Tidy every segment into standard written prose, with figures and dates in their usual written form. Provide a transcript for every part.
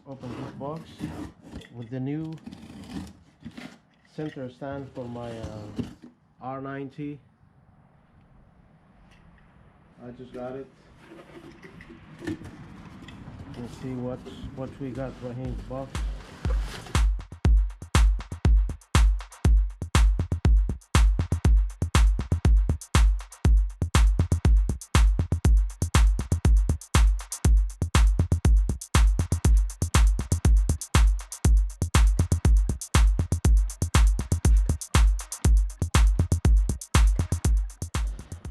open this box with the new center stand for my R90. I just got it. Let's see what we got right here in the box.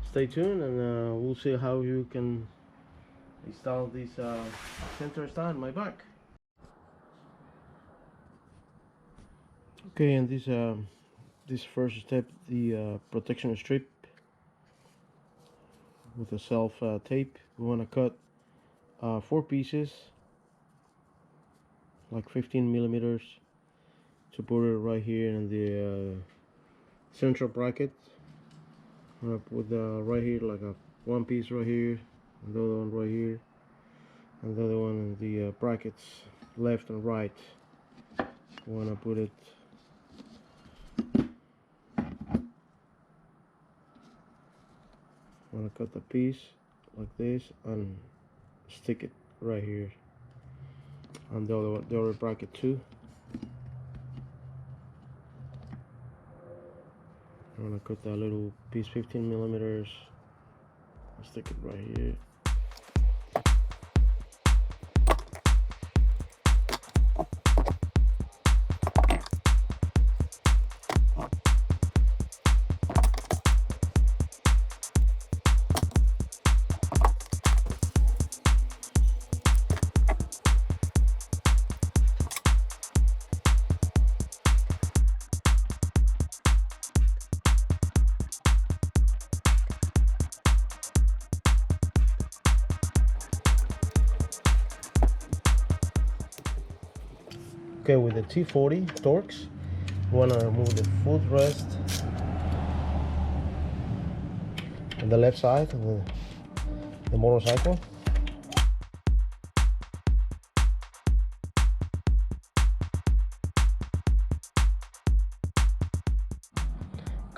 Stay tuned and we'll see how you can install this center stand on my bike. Okay, and this first step, the protection strip with a self tape. We want to cut 4 pieces, like 15 millimeters, to put it right here in the central bracket. I'm gonna put right here, like one piece right here, and the other one right here, and the other one in the brackets left and right. We want to put it cut the piece like this and stick it right here on the other bracket too. I'm gonna cut that little piece 15 millimeters and stick it right here. Okay, with the T40 Torx, we want to remove the footrest on the left side of the motorcycle.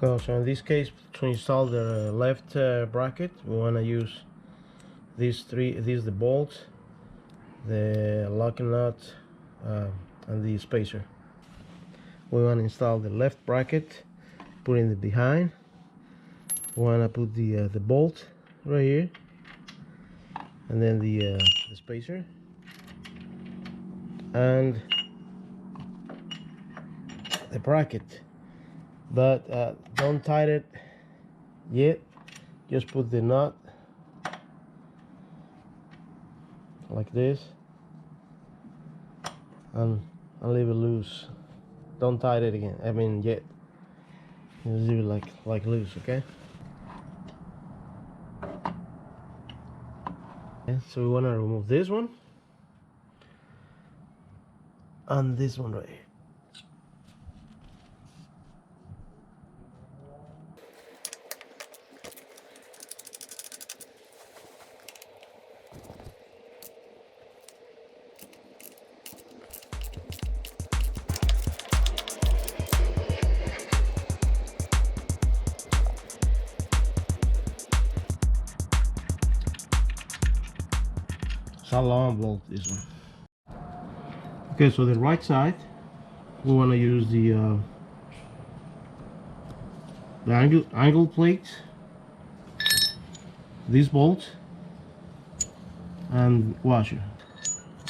Okay, so in this case, to install the left bracket, we want to use these the bolts, the locking nut, and the spacer. We want to install the left bracket, put in the behind. We want to put the bolt right here, and then the spacer, and the bracket. But don't tighten it yet. Just put the nut like this and leave it loose. Don't tie it again. I mean, yet. Just leave it like loose, okay? So we want to remove this one and this one right here. It's a long bolt, this one. Okay, so the right side, we want to use the angle plate, this bolt, and washer.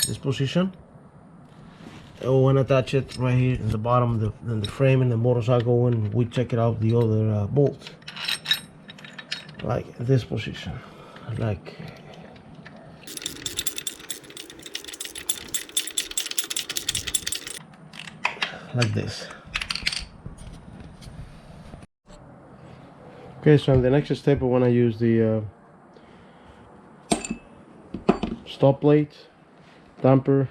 This position. And we want to attach it right here in the bottom of the frame in the motorcycle when we check it out the other bolt. Like this position, like this. Okay, so in the next step, I want to use the stop plate, damper,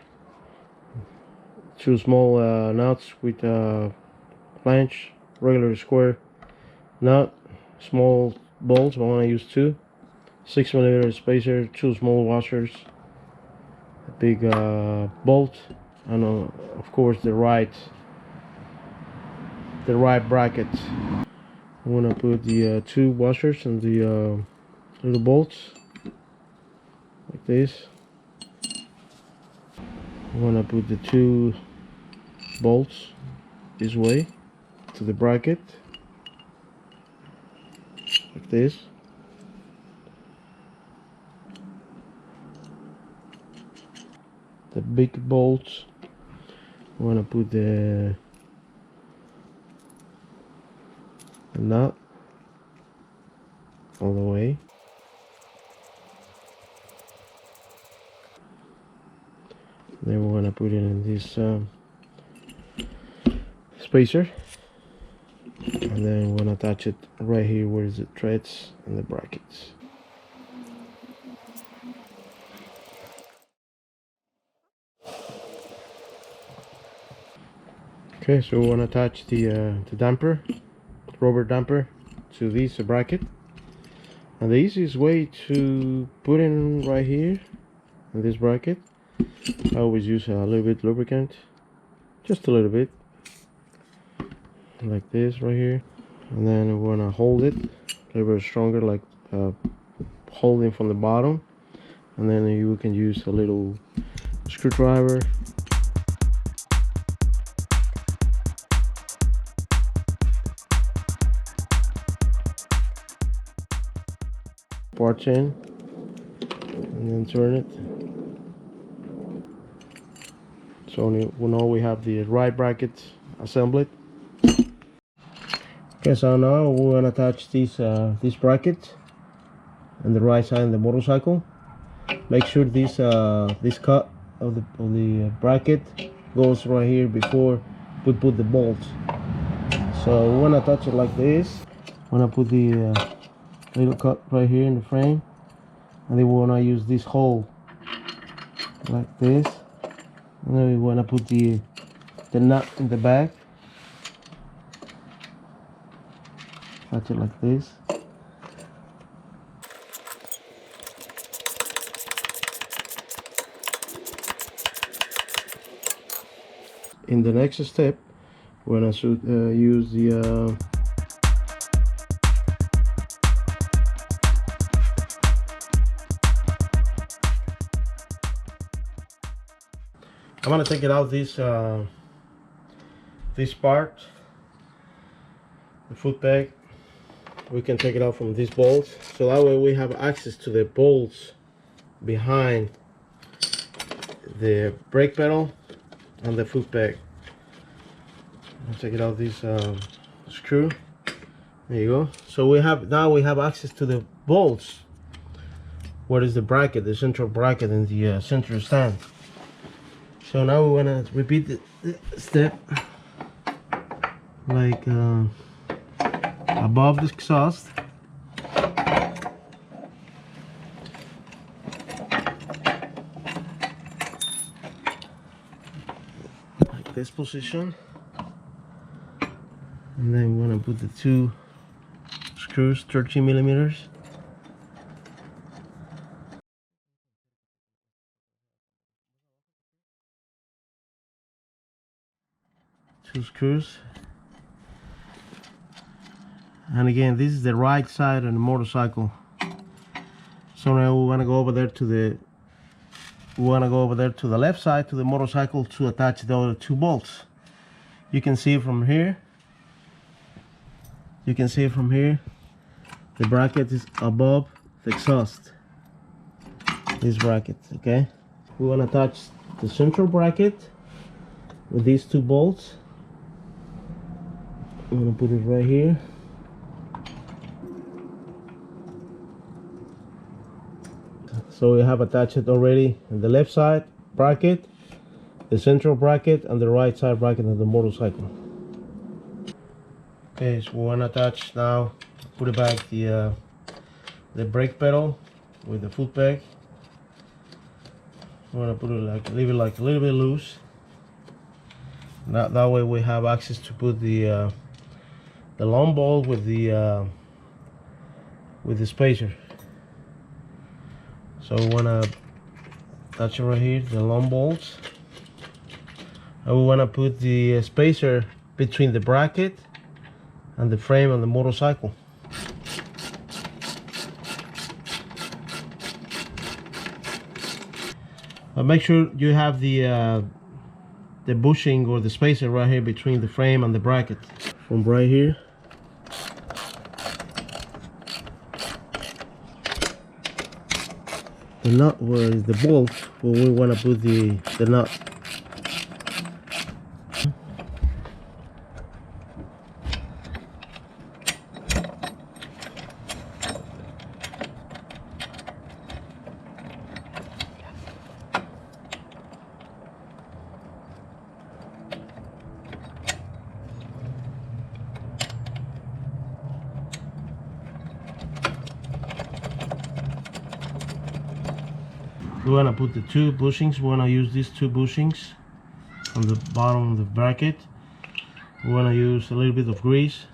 2 small nuts with flange, regular square nut, small bolts. I want to use 2, 6 millimeter spacer, 2 small washers, a big bolt, and of course the right bracket. I'm gonna put the two washers and the little bolts like this. I'm gonna put the two bolts this way to the bracket like this. The big bolts, I'm gonna put the nut all the way. Then we're gonna put it in this spacer, and then we're gonna attach it right here where the threads and the brackets. Okay, so we want to attach the damper, rubber damper, to this bracket, and the easiest way to put it right here in this bracket, I always use a little bit lubricant, just a little bit, like this right here, and then we want to hold it a little bit stronger, like holding from the bottom, and then you can use a little screwdriver. Part in and then turn it. So now we have the right bracket assembled. Okay, so now we're gonna attach this bracket on the right side of the motorcycle. Make sure this cut of the bracket goes right here before we put the bolts. So we wanna attach it like this. Wanna put the little cut right here in the frame, and then we want to use this hole like this, and then we want to put the nut in the back, attach it like this. In the next step, we're going to use the I'm gonna take it out this part, the foot peg. We can take it out from these bolts, so that way we have access to the bolts behind the brake pedal and the foot peg. I'll take it out this screw. There you go. So we have access to the bolts. What is the bracket, the central bracket, and the center stand. So now we want to repeat the step, like above the exhaust, like this position, and then we want to put the two screws, 13 millimeters. Two screws, and again, this is the right side of the motorcycle. So now we want to go over there to the left side to the motorcycle to attach the other two bolts. You can see from here. The bracket is above the exhaust. This bracket, okay. We want to attach the central bracket with these two bolts. I'm gonna put it right here. So we have attached it already in the left side bracket, the central bracket, and the right side bracket of the motorcycle. Okay, so we want to attach now, put it back the brake pedal with the foot peg. We want to put it leave it like a little bit loose. That way we have access to put the long bolt with the spacer. So we want to attaching right here, the long bolts. And we want to put the spacer between the bracket and the frame on the motorcycle. But make sure you have the bushing or the spacer right here between the frame and the bracket. From right here. The nut where is the bolt where we want to put the nut. We want to put the two bushings. We want to use these two bushings on the bottom of the bracket. We want to use a little bit of grease,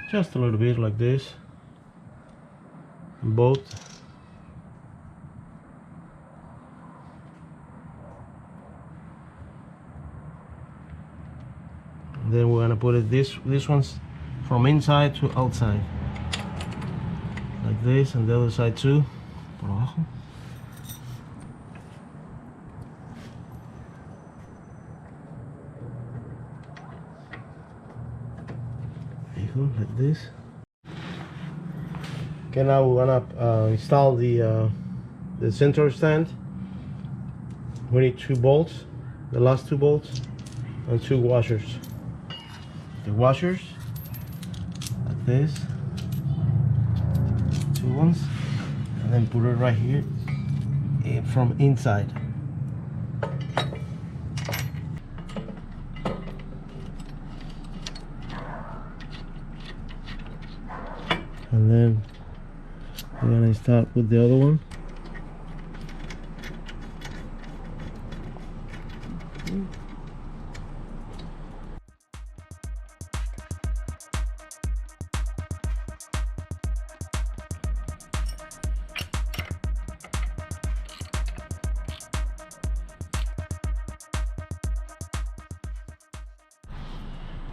just a little bit like this, on both. And then we're gonna put it this one's from inside to outside, like this, and the other side too. Por abajo. Like this. Okay, now we wanna install the center stand. We need 2 bolts, the last 2 bolts, and 2 washers. The washers, like this, 2 ones, and then put it right here from inside. And then we're gonna start with the other one.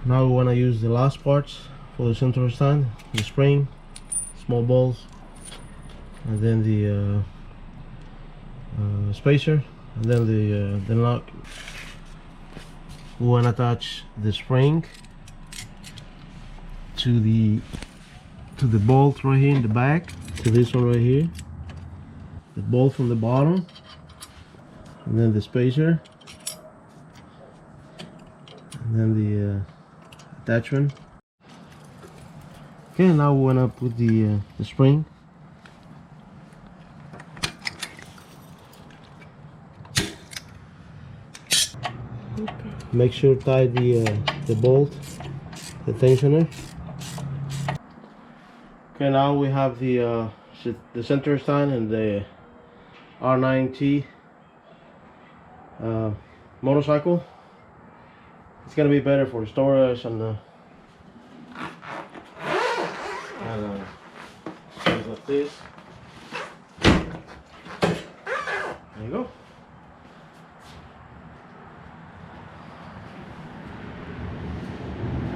Now we want to use the last parts for the center stand, the spring, small balls, and then the spacer, and then the lock. We want to attach the spring to the bolt right here in the back, to this one right here, the bolt from the bottom, and then the spacer, and then the attachment. Okay, now we want to put the spring. Make sure tie the bolt, the tensioner. Okay, now we have the center stand and the R9T motorcycle. It's gonna be better for storage and things like this. There you go.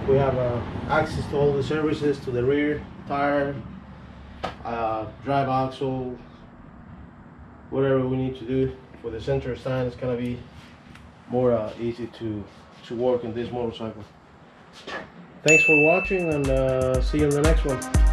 We have access to all the services, to the rear tire, drive axle, whatever we need to do for the center stand. It's gonna be more easy to work in this motorcycle. Thanks for watching, and see you in the next one.